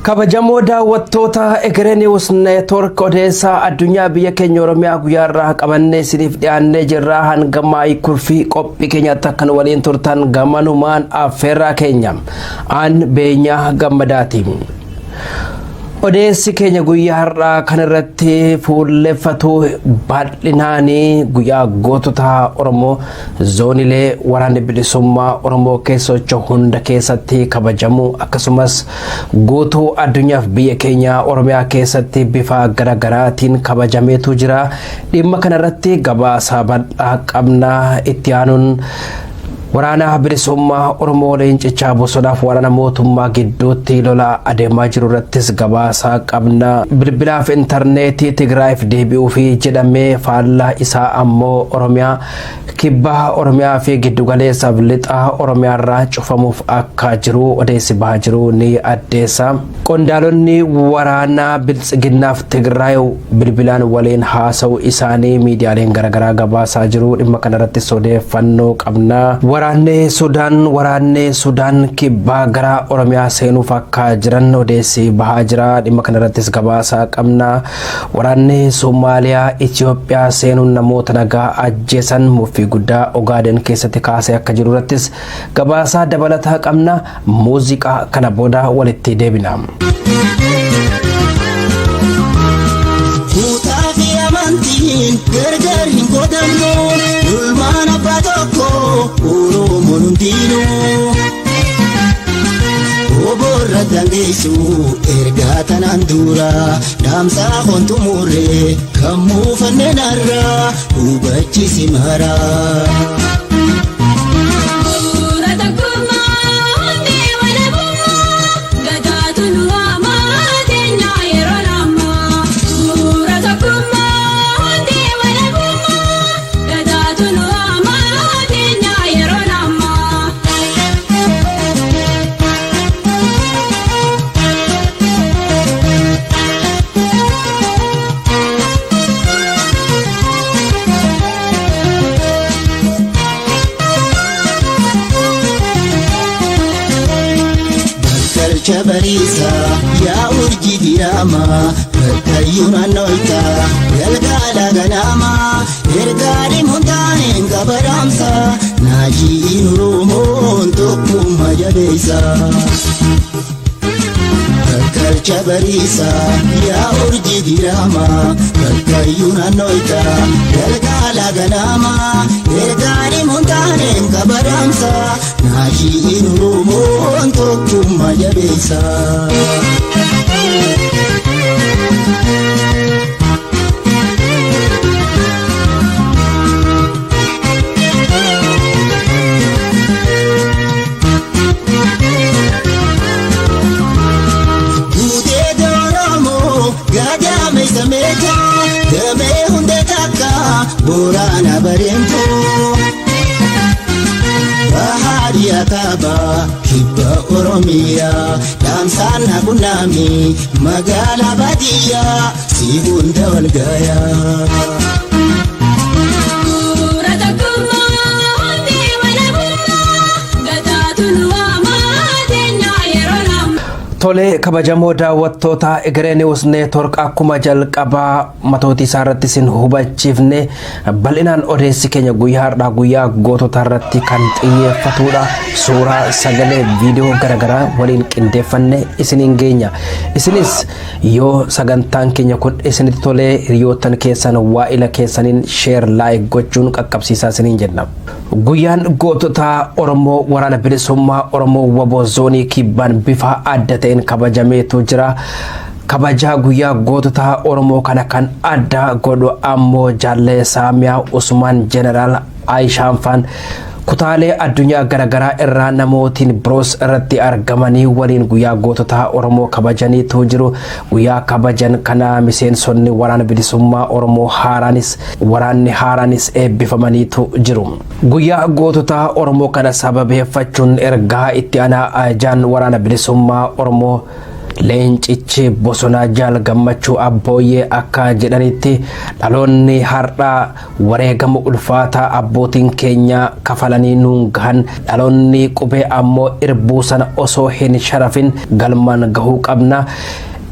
Kabajamoo daawwattoota Egeree News Network odeessaa addunyaa biyya keenya Oromiyaa guyyaarraa qabannee isiniif dhiyaannee jirra. Hanga kurfii qophii keenyaatti akkan waliin turtan gamanumaan affeerraa keenya aan beenyaa gammadaati. Odeessi keenya guyyaa har'aa kan irratti fuulleffatu bal'inaanii guyyaa gootota Oromoo zoonilee waraana bilisummaa Oromoo keessa hunda keessatti kabajamu akkasumas guutuu addunyaaf biyya keenya Oromiyaa keessatti bifa garagaraatiin kabajameetu jira. Dhimma kana irratti gabaasa bal'aa qabna. Itti aanuun waraana bilisummaa Oromoo leencichaa bosonaaf waraana mootummaa gidduutti lola adeemaa jiru irrattis gabaasa qabna. Bilbilaaf intarneetii Tigraayiif deebi'uu fi jedhamee faallaa isaa ammoo Oromiyaa kibbaa Oromiyaa fi giddugaleessaaf lixaa Oromiyaa irraa cufamuuf akka jiru odeessi bahaa jiru ni addeessa. Qondaalonni waraana biltsiginnaaf Tigraay bilbilaan waliin haasa'u isaanii miidiyaaleen garagaraa gabaasaa jiru. Dhimma kana irrattis odeeffannoo qabna. Waraanni Sudaan kibbaa gara Oromiyaa seenuuf akka jiran odeessi bahaa jira. Dhimma kana irrattis gabaasa qabna. Waraanni Somaaliyaa Itoophiyaa seenuun namoota nagaa ajjeesan muffii guddaa Ogaaden keessatti kaasee akka jiru irrattis gabaasa dabalataa qabna. Muuziqaa kana booda walitti deebina. Gargar hin godhamnu ilmaan abbaa tokko Oromoon hundinuu oborra dandeessu ergaa tanaan dura dhaamsaa hontumurree kan muufanneen har'a hubachisi maraa. Chabarisa ya urji dirama Bakayuna noita Galgala ganama Ergari muntahin kabaramsa Naji inurumon Tukmu majabesa Bakal chabarisa ya urji dirama Bakayuna noita Galgala ganama Ergari muntahin kabaramsa Naji inurumon Tukmu majabesa Borana barento Baharia kaba Hibba Oromia Damsana bunami Magala badia Sihunda walgaya Tole kabajamoo daawwattoota Egeree News Network akkuma jalqabaa matoota isaa irratti isin hubachiifne bal'inaan odeessi keenya guyyaa har'aa guyyaa gootota irratti kan xiyyeeffatudha. Suuraa sagalee viidiyoo garagaraa waliin qindeeffanne isiniin geenya. Isinis yoo sagantaan keenya kun isinitti tolee hiriyoottan keessan waa'ila keessaniin share like gochuun qaqqabsiisaa isiniin jenna. Guyyaan gootota Oromoo waraana bilisummaa Oromoo waboo zoonii kibbaan bifa adda ta'een kabajameetu jira. Kabajaa guyyaa gootota Oromoo kana kan adda godhu ammoo Jaallee Saamiyaa Usmaan Jeneraal Aayishaanfaan kutaalee addunyaa garagaraa irraa namootiin biroos irratti argamanii waliin guyyaa gootota Oromoo kabajaniitu jiru. Guyyaa kabajan kana miseensonni waraana bilisummaa Oromoo waraanni haaraanis eebbifamaniitu jiru. Guyyaa gootota Oromoo kana sababeeffachuun ergaa itti aanaa ajaan waraana bilisummaa Oromoo Leencichi Bosonaa Jaal Gammachuu Abbooyyee akka jedhanitti dhaloonni har'aa wareegama ulfaataa abbootiin keenya kafalanii nuun gahan dhaloonni qubee ammoo irbuu sana osoo hin sharafin galmaan gahuu qabna.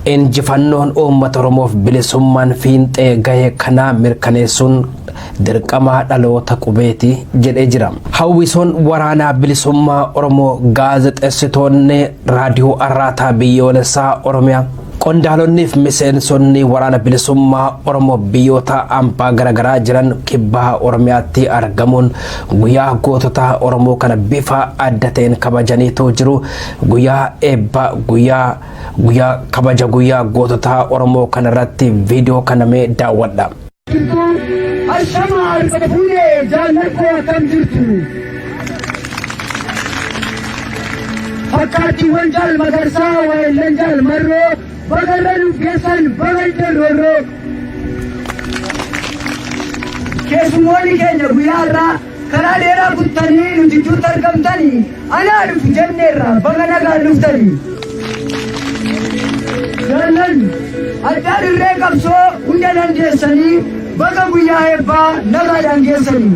Injifannoon uummata Oromoof bilisummaan fiinxee gahee kana mirkaneessuun dirqama dhaloota qubeeti jedhee jira. Hawwisoon waraanaa bilisummaa Oromoo gaazexeessitoonni raadiyoo arraataa biyyoolessaa Oromiyaa qondaalonniif miseensonni waraana bilisummaa Oromoo biyyoota ambaa garagaraa jiran kibbaa Oromiyaatti argamuun guyyaa gootota Oromoo kana bifa adda ta'een kabajaniitu jiru. Guyyaa eebba guyyaa kabaja guyyaa gootota Oromoo kana irratti viidiyoo kana mee daawwadha. Ashama al-Kabune jaallatoo akkam jirtu. Fakkaattiiwwan jaal magarsaa waayillan jaal marroo bagarra nuuf geessan bagalchan roorroo. Keessummoonni keenya guyyaa irraa karaa dheeraa kuttanii nuti jirtu argamtanii anaa dhufu jenneerra baga nagaan dhuftanii. Jaallan addaa dirree qabsoo hunda dandeessanii baga guyyaa eebbaa nagaadhaan geessanii.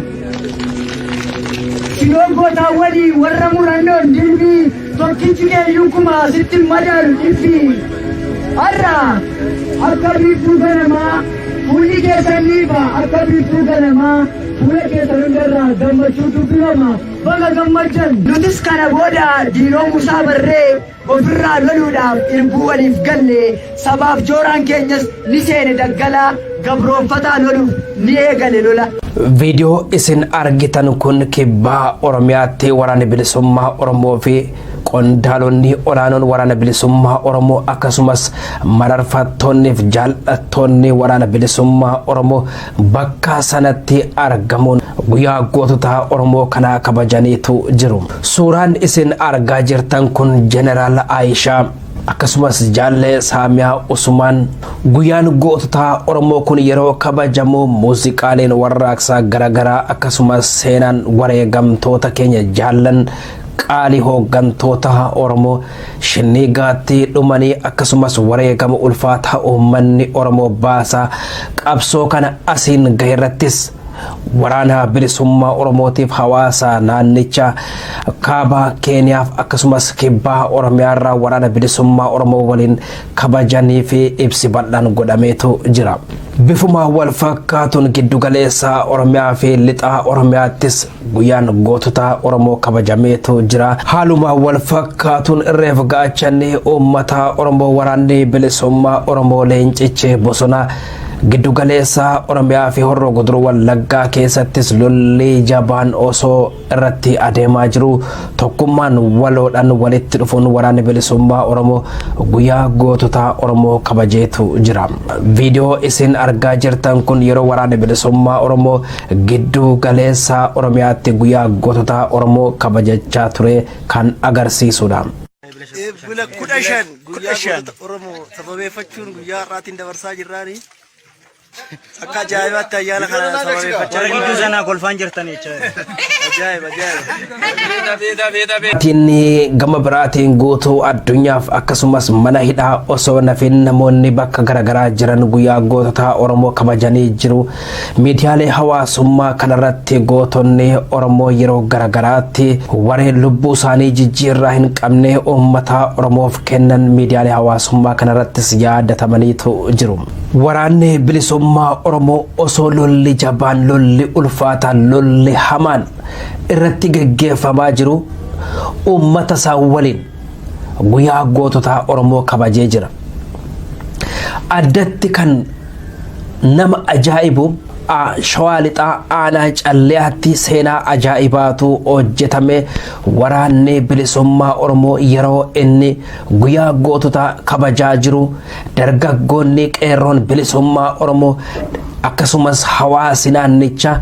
Sinoogotaa walii warra murannoon dilbii tokkichi keeyyuu kuma sitti madaalu dhibbii. Har'a akka biiftuu ganamaa fuulli keessan niifa akka biiftuu ganamaa fuula keessan hundarraa gammachuutu filama baga gammadan. Nutis kana booda diinoo Musaa barree ofirraa loluudhaaf irbuu waliif galle sabaaf jooraan keenyas ni seene daggalaa gabroonfataa loluuf ni eegale lola. Viidiyoo isin argitan kun kibbaa Oromiyaatti waraana bilisummaa Oromoo fi qondaalonni olaanoon waraana bilisummaa Oromoo akkasumas mararfattoonniif jaallattoonni waraana bilisummaa Oromoo bakka sanatti argamuun guyyaa gootota Oromoo kana kabajaniitu jiru. Suuraan isin argaa jirtan kun Jeneraal Aayishaa akkasumas jaalle Saamiyaa Usmaan. Guyyaan gootota Oromoo kun yeroo kabajamu muuziqaaleen warraaqsaa garagaraa akkasumas seenaan wareegamtoota keenya jaallan qaalii hooggantoota Oromoo shinnigaatti dhumanii akkasumas wareegama ulfaataa uummanni Oromoo baasaa qabsoo kana asiin gaheerrattis waraana bilisummaa Oromootiif hawaasa naannicha kaabaa Keeniyaaf akkasumas kibbaa Oromiyaarraa waraana bilisummaa Oromoo waliin kabajanii fi ibsi bal'aan godhameetu jira. Bifuma wal fakkaatuun giddugaleessa Oromiyaa fi lixaa Oromiyaattis guyyaan gootota Oromoo kabajameetu jira. Haaluma wal fakkaatuun irreef gaachanni uummata Oromoo waraanni bilisummaa Oromoo Leencichi Bosonaa giddugaleessa Oromiyaa fi Horroo Guduruu Wallaggaa keessattis lolli jabaan osoo irratti adeemaa jiru tokkummaan waloodhaan walitti dhufuun waraanni bilisummaa Oromoo guyyaa gootota Oromoo kabajeetu jira. Viidiyoo isin argaa jirtan kun yeroo waraanni bilisummaa Oromoo giddugaleessa Oromiyaatti guyyaa gootota Oromoo kabajachaa ture kan agarsiisudha. Bila kudashan guyyaa Oromoo sababeeffachuun guyyaa har'aatiin dabarsaa jirraani. Akka ajaa'ibaatti ayyaana kana sababeeffachaa gidduu sanaa kolfaan jirtan jechuudha. Ajaa'iba. Tinni gama biraatiin guutuu addunyaaf akkasumas mana hidhaa osoo nafin namoonni bakka garagaraa jiran guyyaa gootota Oromoo kabajanii jiru. Miidiyaalee hawaasummaa kanarratti gootonni Oromoo yeroo garagaraatti wareen lubbuu isaanii jijjiirraa hin qabne uummata Oromoof kennan miidiyaalee hawaasummaa kanarrattis yaadatamaniitu jiru. Waraanni bilisummaa Oromoo osoo lolli jabaan lolli ulfaataan lolli hamaan irratti geggeeffamaa jiru uummata isaa waliin guyyaa gootota Oromoo kabajee jira. Addatti kan nama ajaa'ibu Shawaa Lixaa aanaa Calleetti seenaa ajaa'ibaatu hojjetame. Waraanni bilisummaa Oromoo yeroo inni guyyaa gootota kabajaa jiru dargaggoonni qeerroon bilisummaa Oromoo akkasumas hawaasi naannichaa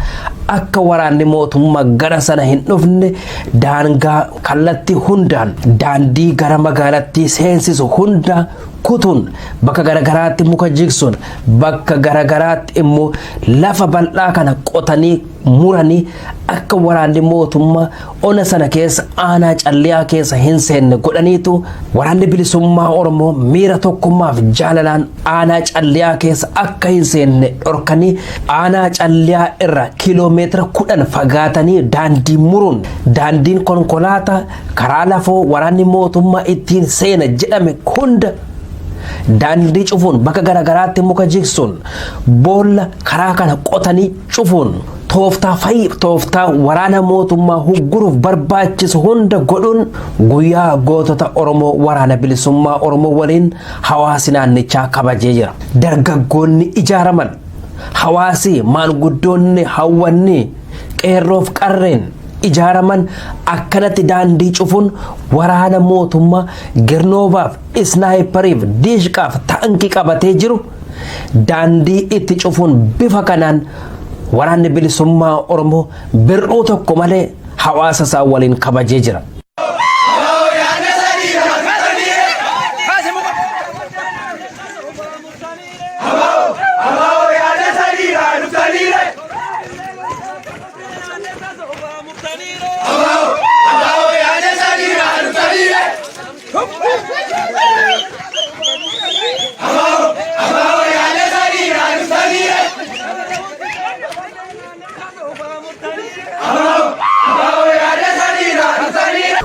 akka waraanni mootummaa gara sana hin dhufne daangaa kallatti hundaan daandii gara magaalatti seensisu hunda kutuun bakka garagaraatti muka jigsuun bakka garagaraatti immoo lafa bal'aa kana qotanii muranii akka waraanni mootummaa ona sana keessa aanaa calliyaa keessa hin seenne godhaniitu waraanni bilisummaa Oromoo miira tokkummaaf jaalalaan aanaa calliyaa keessa akka hin seenne dhorkanii aanaa calliyaa irra kiiloomeetira 10 fagaatanii daandii muruun daandiin konkolaataa karaa lafoo waraanni mootummaa ittiin seena jedhame hunda daandii cufuun bakka garagaraatti muka jigsuun boolla karaa kana qotanii cufuun tooftaa waraana mootummaa hugguruuf barbaachisu hunda godhuun guyyaa gootota Oromoo waraana bilisummaa Oromoo waliin hawaasi naannichaa kabajee jira. Dargaggoonni ijaaraman, hawaasi maanguddoonni hawwanni qeerroof qarreen ijaaraman akkanatti daandii cufuun waraana mootummaa Girnoobaaf isnaayipariif diishqaaf taankii qabatee jiru daandii itti cufuun bifa kanaan waraanni bilisummaa Oromoo bir'uu tokko malee hawaasa isaa waliin kabajee jira.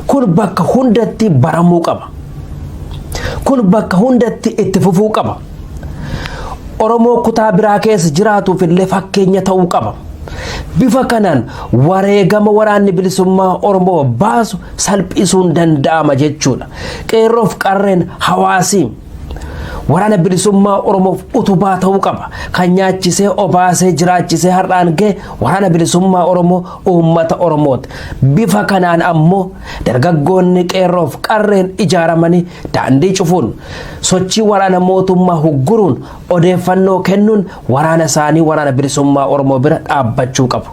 Kun bakka hundatti baramuu qaba. Kun bakka hundatti itti fufuu qaba. Oromoo kutaa biraa keessa jiraatuuf illee fakkeenya ta'uu qaba. Bifa kanaan wareegama waraanni bilisummaa Oromoo baasu salphisuun danda'ama jechuudha. Qeerroof qarreen hawaasii waraana bilisummaa Oromoof utubaa ta'uu qaba. Kan nyaachisee obaasee jiraachisee har'aan ga'e waraana bilisummaa Oromoo uummata Oromooti. Bifa kanaan ammoo dargaggoonni qeerroof qarreen ijaaramanii daandii cufuun sochii waraana mootummaa hugguruun odeeffannoo kennuun waraana isaanii waraana bilisummaa Oromoo bira dhaabbachuu qabu.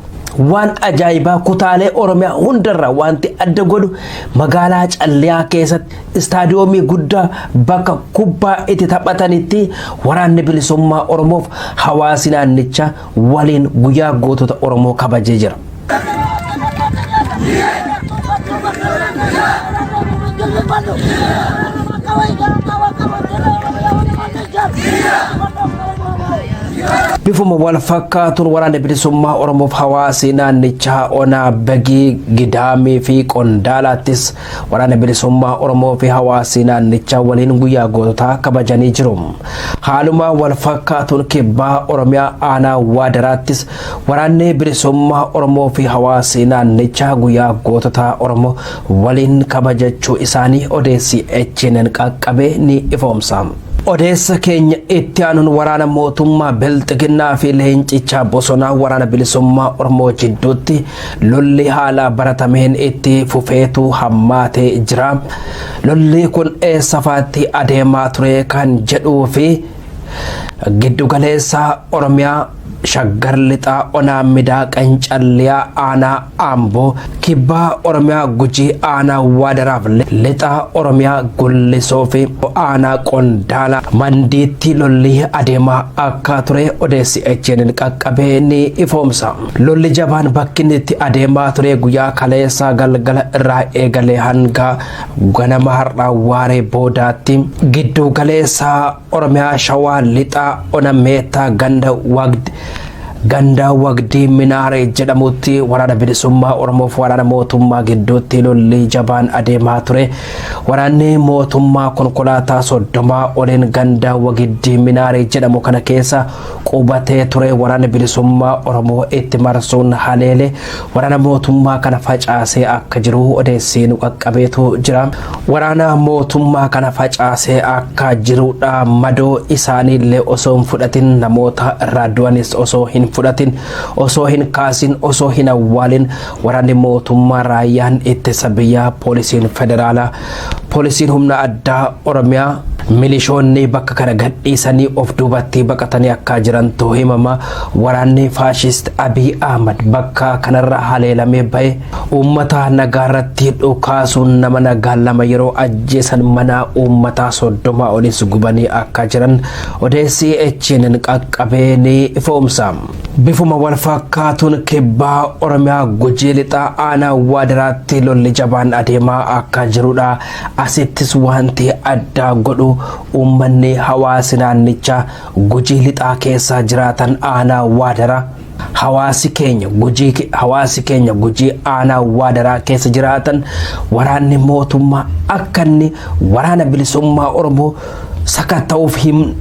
Waan ajaa'ibaa kutaalee Oromiyaa hundarra wanti adda godhu magaalaa Calliyaa keessatti istaadiyoomii guddaa bakka kubbaa itti taphatanitti waraanni bilisummaa Oromoof hawaasi naannichaa waliin guyyaa gootota Oromoo kabajee jira. Bifuma wal fakkaatuun waraanni bilisummaa Oromoof hawaasi naannichaa Onaa Bagii Gidaamii fi Qondaalaattis waraanni bilisummaa Oromoo fi hawaasi naannichaa waliin guyyaa goototaa kabajanii jiru. Haaluma wal fakkaatuun kibbaa Oromiyaa aanaa Waadaraattis waraanni bilisummaa Oromoo fi hawaasi naannichaa guyyaa goototaa Oromoo waliin kabajachuu isaanii odeessi HNN qaqqabee ni ifoomsa. Odeessa keenya itti aanuun waraana mootummaa Bilxiginnaa fi Leencichaa Bosonaa waraana bilisummaa Oromoo jidduutti lolli haala baratameen itti fufeetu hammaatee jira. Lolli kun eessa faatti adeemaa ture kan jedhuu fi giddugaleessa Oromiyaa Shaggar Lixaa Onaa Midaaqan Calliyaa aanaa Amboo kibbaa Oromiyaa Gujii aanaa Waadaraaf Lixaa Oromiyaa Gullisoo fi aanaa Qondaala Mandiitti lolli adeemaa akka ture odeessi HNN qaqqabee ni ifoomsa. Lolli jabaan bakki itti adeemaa ture guyyaa kaleessaa galgala irraa eegalee hanga ganama har'aa waaree boodaatti giddugaleessa Oromiyaa Shawaa Lixaa Ona Meettaa Ganda Wagdii Minaaree jedhamutti waraana bilisummaa Oromoof waraana mootummaa gidduutti lolli jabaan adeemaa ture. Waraanni mootummaa konkolaataa 30 oliin Ganda Wagdii Minaaree jedhamu kana keessa qubatee ture. Waraanni bilisummaa Oromoo itti marsuun haleele waraana mootummaa kana facaasee akka jiru odeessiin qaqqabeetu jira. Waraana mootummaa kana facaasee akka jirudha. Madoo isaaniillee osoo hin fudhatin namoota irraa du'anis osoo hin fudhatin osoo hin kaasin osoo hin awwaalin waraanni mootummaa raayyaan ittisa biyyaa poolisiin federaalaa poolisiin humna addaa Oromiyaa milishoonni bakka kana gadhiisanii of duubatti baqatanii akka jirantu himama. Waraanni faashist Abiy Ahmad bakka kanarra haleelamee ba'e uummata nagaarratti dhukaasuun nama nagaa 2 yeroo ajjeesan mana uummataa 30 olis gubanii akka jiran odeessi HNN qaqqabee ni ifoomsa. Bifuma wal fakkaatuun kibbaa Oromiyaa Gujii lixaa aanaa Waadaraatti lolli jabaan adeemaa akka jirudha. Asittis wanti addaa godhu uummanni hawaasi naannichaa Gujii lixaa keessa jiraatan aanaa Waadaraa. Hawaasi keenya Gujii aanaa Waadaraa keessa jiraatan waraanni mootummaa akka inni waraana bilisummaa Oromoo sakatta'uuf hin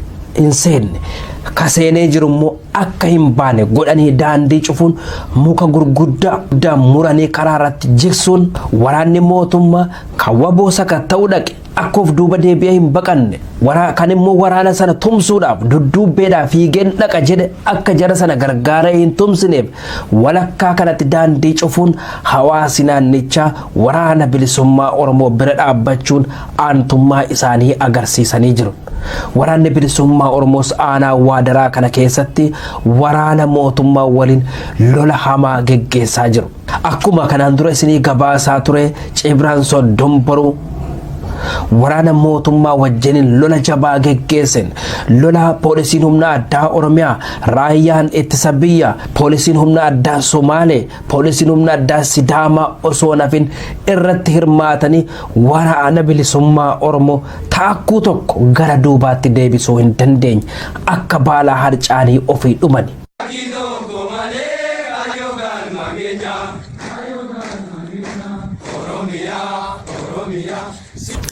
seenne. Kaseenee jirummoo akka hin baane godhanii daandii cufuun muka gurguddaa muranii karaa irratti jigsuun waraanni mootummaa kawwaboo sakatta'uu dhaqe akka of duuba deebi'ee hin baqanne kan immoo waraana sana tumsuudhaaf dudduubbeedhaa fiigeen dhaqa jedhe akka jara sana gargaaree hin tumsineef walakkaa kanatti daandii cufuun hawaasi naannichaa waraana bilisummaa Oromoo bira dhaabbachuun aantummaa isaanii agarsiisanii jiru. Waraanni bilisummaa Oromoos aanaa Waadaraa kana keessatti waraana mootummaa waliin lola hamaa geggeessaa jiru. Akkuma kanaan dura isinii gabaasaa ture Cibraan Soddon Boruu waraana mootummaa wajjiniin lola jabaa geggeessan lola poolisiin humna addaa Oromiyaa, raayyaan ittisa biyyaa, poolisiin humna addaa Somaalee, poolisiin humna addaa Sidaamaa osoo nafin irratti hirmaatanii waraana bilisummaa Oromoo taakkuu tokko gara duubaatti deebisuu hin dandeenye akka baalaa harcaanii ofii dhumani.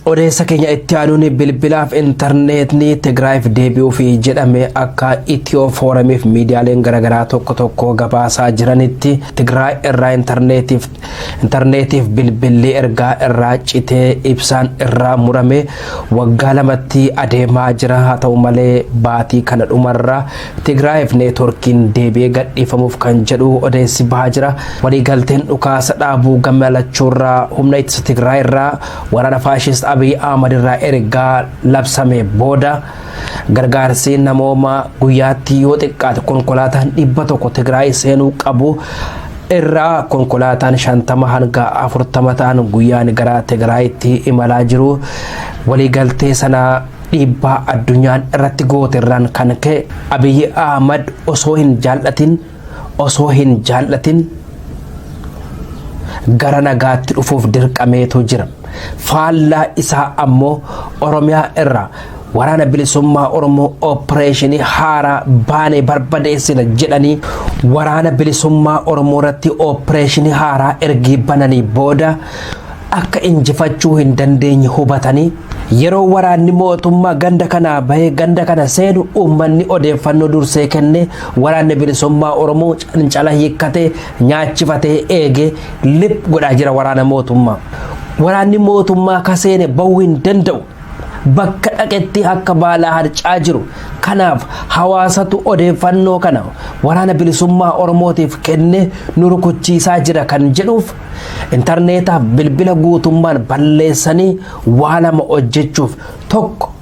Odeessa keenya itti aanuun bilbilaaf intarneetni Tigraayiif deebi'uuf jedhame akka Itiyoo Fooramiif miidiyaaleen garaagaraa tokko gabaasaa jiranitti Tigraay irraa intarneetiif bilbilli ergaa irraa citee ibsaan irraa murame waggaa lamatti adeemaa jira. Haa ta'u malee baatii kana dhumarraa Tigraayiif neetworkiin deebi'ee gadhiifamuuf kan jedhu odeessi bahaa jira. Waliigalteen dhukaasa dhaabuu gamalachuurraa humna ittisa Tigraay irraa waraana faashist Abiy Ahmad irraa ergaa labsame booda gargaarsi namoomaa guyyaatti yoo xiqqaate konkolaataan 100 Tigraay seenuu qabu irraa konkolaataan 50 hanga 40 ta'an guyyaan gara Tigraayitti imalaa jiru. Waliigaltee sana dhiibbaa addunyaan irratti goote irraan kan ka'e Abiy Ahmad osoo hin jaallatin gara nagaatti dhufuuf dirqameetu jira. Faallaa isaa ammoo Oromiyaa irraa waraana bilisummaa Oromoo opereeshinii haaraa baanee barbadeessina jedhanii waraana bilisummaa Oromoo irratti opereeshinii haaraa ergii bananii booda akka injifachuu hin dandeenye hubatanii yeroo waraanni mootummaa ganda kana bahee ganda kana seenu uummanni odeeffannoo dursee kenne waraanni bilisummaa Oromoo cancala hiikkatee nyaachifatee eegee lip godhaa jira waraana mootummaa. Waraanni mootummaa kaseene bahuu hin danda'u bakka dhaqetti akka baalaa harcaa jiru. Kanaaf hawaasatu odeeffannoo kana waraana bilisummaa Oromootiif kenne nu rukuchiisaa jira kan jedhuuf intarneetaaf bilbila guutummaan balleessanii waa lama hojjechuuf tokko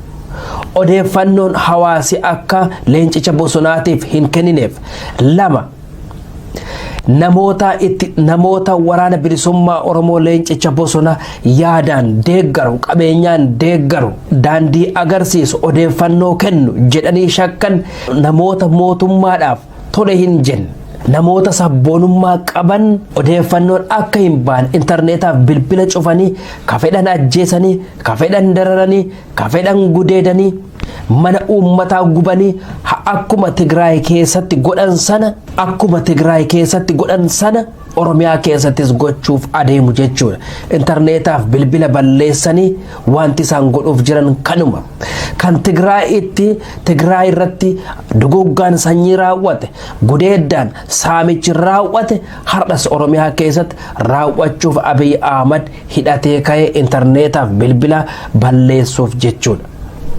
odeeffannoon hawaasi akka leencicha bosonaatiif hin kennineef lama namoota waraana bilisummaa Oromoo leencicha bosona yaadaan deeggaru qabeenyaan deeggaru daandii agarsiisu odeeffannoo kennu jedhanii shakkan namoota mootummaadhaaf tole hin jenne namoota sabboonummaa qaban odeeffannoon akka hin baane intarneetaaf bilbila cufanii ka fedhan ajjeesanii ka fedhan dararanii ka fedhan gudeedanii mana uummataa gubanii akkuma Tigraay keessatti godhan sana Oromiyaa keessattis gochuuf adeemu jechuudha. Intarneetaaf bilbila balleessanii wanti isaan godhuuf jiran kanuma. Kan Tigraay irratti duguggaan sanyii raawwate gudeeddaan saamichi raawwate har'as Oromiyaa keessatti raawwachuuf Abiy Ahmad hidhatee ka'ee intarneetaaf bilbila balleessuuf jechuudha.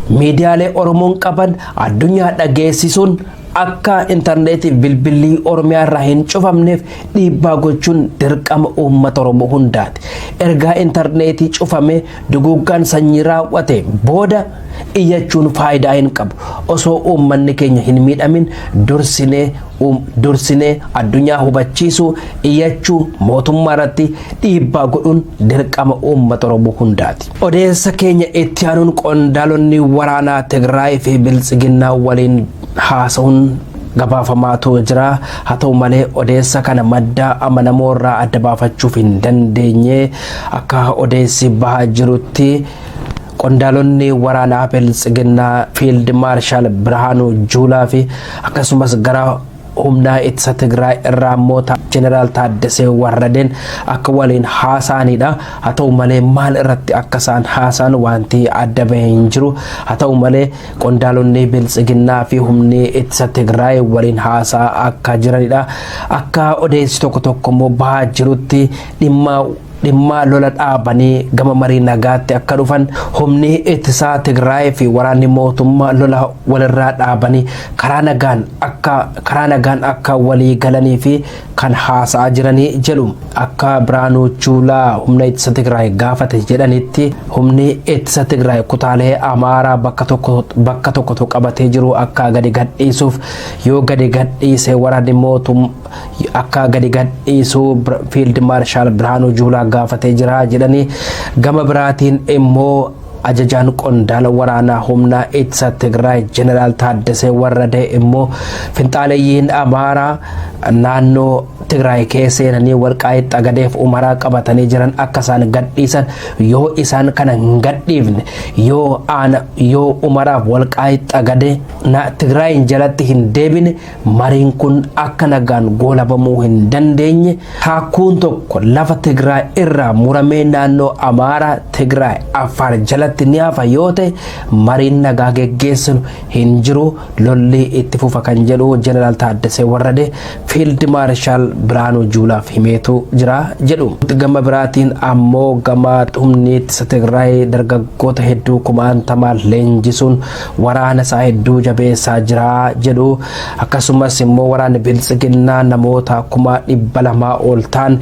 Miidiyaalee Oromoon qaban addunyaa dhageessisuun akka intarneetiif bilbilli Oromiyaa irraa hin cufamneef dhiibbaa gochuun dirqama uummata Oromoo hundaati. Ergaa intarneetii cufame duguggaan sanyii raawwate booda iyyachuun faayidaa hin qabu. Osoo uummanni keenya hin miidhamin dursinee addunyaa hubachiisuu iyyachuu mootummaa irratti dhiibbaa godhuun dirqama uummata Oromoo hundaati. Odeessa keenya itti aanuun qondaalonni waraanaa Tigraay fi Biltsiginnaa waliin haasa'uun gabaafamaatu jira. Haa ta'u malee odeessa kana madda amanamoorraa adda baafachuuf hin dandeenye. Akka odeessi bahaa jirutti qondaalonni waraanaa Biltsiginnaa Fiild Maarshaal Birhaanuu Juulaa fi akkasumas gara humna ittisa Tigraay irraa immoo Jeneraal Taaddasee Warradeen akka waliin haasa'anidha. Haa ta'u malee maal irratti akka isaan haasa'an wanti adda bahee hin jiru. Haa ta'u malee qondaalonni Biltsiginnaa fi humni ittisa Tigraay waliin haasa'aa akka jiranidha. Akka odeessi tokko tokko immoo bahaa jirutti dhimma lola dhaabanii gama marii nagaatti akka dhufan humni ittisa Tigraay fi waraanni mootummaa lola walirraa dhaabanii karaa nagaan akka walii galanii fi kan haasa'aa jiranii jedhu. Akka Birhaanuu Juulaa humna ittisa Tigraay gaafate jedhanitti humni ittisa Tigraay kutaalee Amaaraa bakka tokko qabatee jiru akka gadi gadhiisuuf yoo gadi gadhiise waraanni mootummaa akka gadi gadhiisu Fiild Maarshaal Birhaanuu Juulaa gaafatee jira jedhanii. Gama biraatiin immoo ajajaan qondaala waraanaa humna ittisa Tigraay Jeneraal Taaddasee Warradee immoo finxaaleeyyiin Amaaraa naannoo Tigraay keessa seenanii Walqaayitti Xagadeef Umaraa qabatanii jiran akka isaan gadhiisan yoo isaan kana hin gadhiifne yoo Umaraaf Walqaayitti Xagadee Tigraayin jalatti hin deebine mariin kun akka nagaan goolabamuu hin dandeenye. Hakkuun tokko lafa Tigraay irraa muramee naannoo Amaaraa Tigraay Affaar jalatti ni hafa yoo ta'e mariin nagaa geggeessinu hin jiru, lolli itti fufa kan jedhu Jeneraal Taaddasee Warradee Fiild Maarshaal Birhaanuu Juulaaf himeetu jira jedhu. Gama biraatiin ammoo gama humni ittisa Tigraay dargaggoota hedduu kumaantamaan leenjisuun waraana isaa hedduu jabeessaa jira jedhu. Akkasumas immoo waraanni Biltsiginnaa namoota 200,000 ol ta'an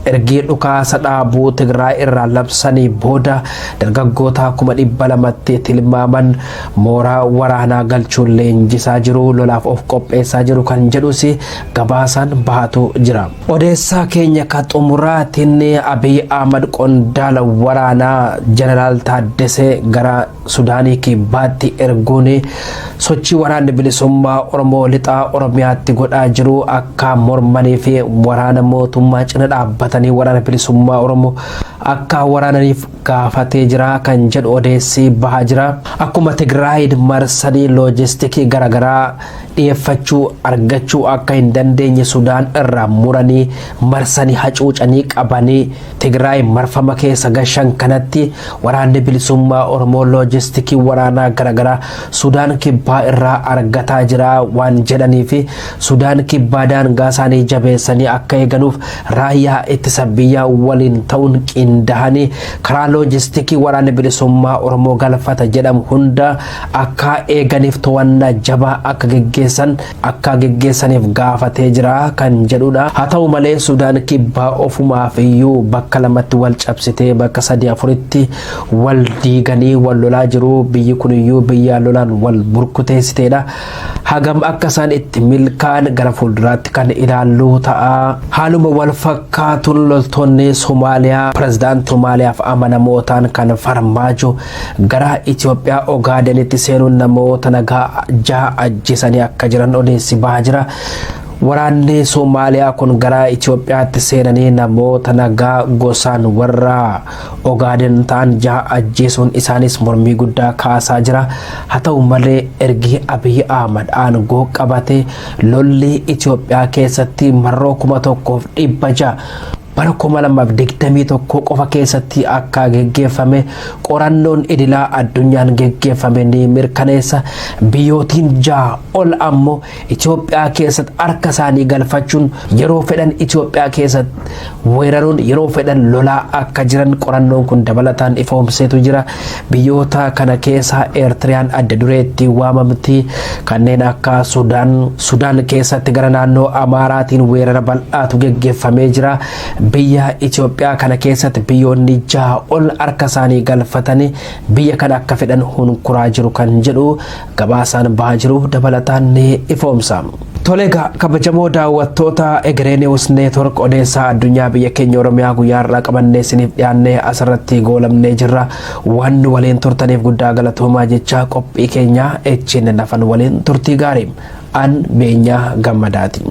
ergii dhukaasa dhaabuu Tigraay irraa labsanii booda dargaggoota 200,000tti tilmaaman mooraa waraanaa galchuun leenjisaa jiru, lolaaf of qopheessaa jiru kan jedhus gabaasaan bahatu jira. Odeessaa keenya ka xumuraatiin Abiy Ahmad qondaala waraanaa Jeneraal Taaddasee gara Sudaanii kibbaatti erguun sochii waraanni bilisummaa Oromoo lixaa Oromiyaatti godhaa jiru akka mormanii fi waraana mootummaa cina dhaabbatanii waraana bilisummaa Oromoo akka waraananiif gaafatee jira kan jedhu odeessi bahaa jira. Akkuma Tigraay marsanii loojistikii garaagaraa dhiyeeffachuu argachuu akka hin dandeenye Sudaan irraa muranii marsanii hacuucanii qabanii Tigraay marfama keessa gashan kanatti waraanni bilisummaa Oromoo loojistikii waraanaa garaagaraa Sudaan kibbaa irraa argataa jira waan jedhanii fi Sudaan kibbaa daangaa isaanii jabeessanii akka eeganuuf raayyaa ittisa biyyaa waliin ta'uun qindahanii karaa loojistikii waraanni bilisummaa Oromoo galfata jedhamu hunda akka eeganiif to'annaa jabaa akka geggeessaniif gaafatee jira kan jedhudha. Haa ta'u malee Sudaan kibbaa ofumaaf iyyuu bakka lamatti wal cabsitee bakka 3-4tti wal diiganii wal lolaa jiru. Biyyi kun iyyuu biyya lolaan wal burkuteessiteedha. Hagam akka isaan itti milkaan gara fuulduraatti kan ilaallu ta'a. Haaluma wal fakkaatuun loltoonni Somaaliyaa pirezidaantii Somaaliyaaf amanamootaan kan Farmaajo gara Itoophiyaa Ogaadenitti seenuun namoota nagaa 6 ajjeesanii akka jiran odeessi bahaa jira. Waraanni Somaaliyaa kun gara Itoophiyaatti seenanii namoota nagaa gosaan warra Ogaaden ta'an 6 ajjeesuun isaanis mormii guddaa kaasaa jira. Haa ta'u malee ergi Abiy Ahmad aangoo qabate lolli Itoophiyaa keessatti marroo 1,600 bara 2021 qofa keessatti akka geggeeffame qorannoon idilaa addunyaan geggeeffame ni mirkaneessa. Biyyootiin 6 ol ammoo Itoophiyaa keessatti harka isaanii galfachuun yeroo fedhan Itoophiyaa keessatti weeraruun yeroo fedhan lolaa akka jiran qorannoon kun dabalataan ifoomseetu jira. Biyyoota kana keessa Eertiriyaan adda dureetti waamamti. Kanneen akka Sudaan keessatti gara naannoo Amaaraatiin weerara bal'aatu geggeeffamee jira. Biyya Itoophiyaa kana keessatti biyyoonni 6 ol harka isaanii galfatanii biyya kana akka fedhan hunkuraa jiru kan jedhu gabaasaan bahaa jiru dabalataan ni ifoomsa. Tolega kabajamoo daawwattoota Egeree News Network odeessaa addunyaa biyya keenya Oromiyaa guyyaa irraa qabannee isiniif dhiyaannee asirratti goolabnee jirra. Waan waliin turtaniif guddaa galatoomaa jechaa qophii keenya echin nafan waliin turtii gaarii. an beenyaa gammadaati.